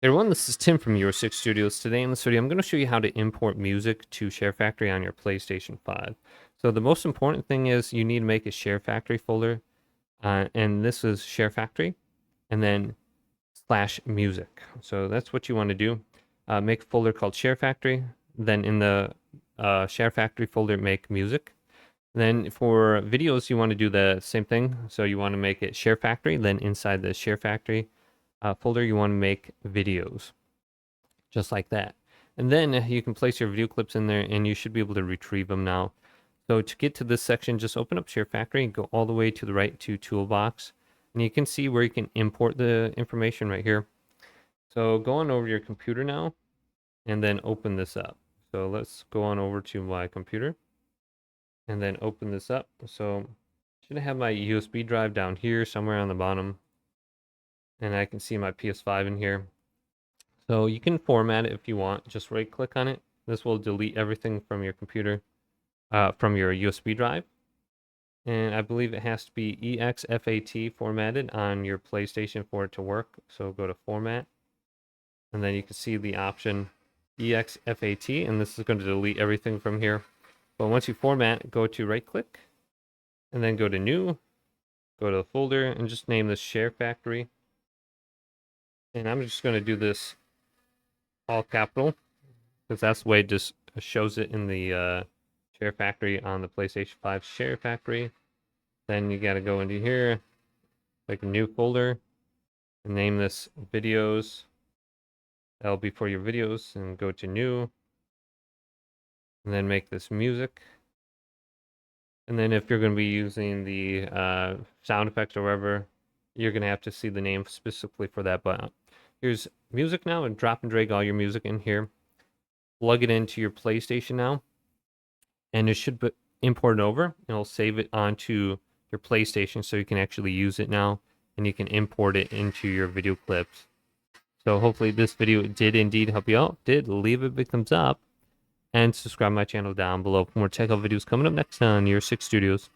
Hey everyone, this is Tim from Your 6 Studios. Today in this video, I'm going to show you how to import music to Sharefactory on your PlayStation 5. So the most important thing is you need to make a Sharefactory folder, and this is Sharefactory, and then /music. So that's what you want to do. Make a folder called Sharefactory, then in the Sharefactory folder, make music. Then for videos, you want to do the same thing. So you want to make it Sharefactory, then inside the Sharefactory folder, you want to make videos, just like that. And then you can place your video clips in there and you should be able to retrieve them now. So to get to this section, just open up Sharefactory and go all the way to the right to Toolbox. And you can see where you can import the information right here. So go on over to your computer now and then open this up. So let's go on over to my computer and then open this up. So should have my USB drive down here somewhere on the bottom. And I can see my PS5 in here. So you can format it if you want. Just right click on it. This will delete everything from your computer, from your USB drive. And I believe it has to be exFAT formatted on your PlayStation for it to work. So go to Format. And then you can see the option exFAT. And this is going to delete everything from here. But once you format, go to right click. And then go to New. Go to the folder and just name this Sharefactory. And I'm just going to do this all capital, because that's the way it just shows it in the Sharefactory on the PlayStation 5 Sharefactory. Then you got to go into here, make a new folder, and name this videos. That'll be for your videos, and go to new, and then make this music. And then if you're going to be using the sound effects or whatever, you're going to have to see the name specifically for that. But here's music now, and drop and drag all your music in here. Plug it into your PlayStation now, and it should be imported over, and it'll save it onto your PlayStation so you can actually use it now, and you can import it into your video clips. So hopefully this video did indeed help you out. Did, leave a big thumbs up, and subscribe to my channel down below for more tech videos coming up next on Your 6 Studios.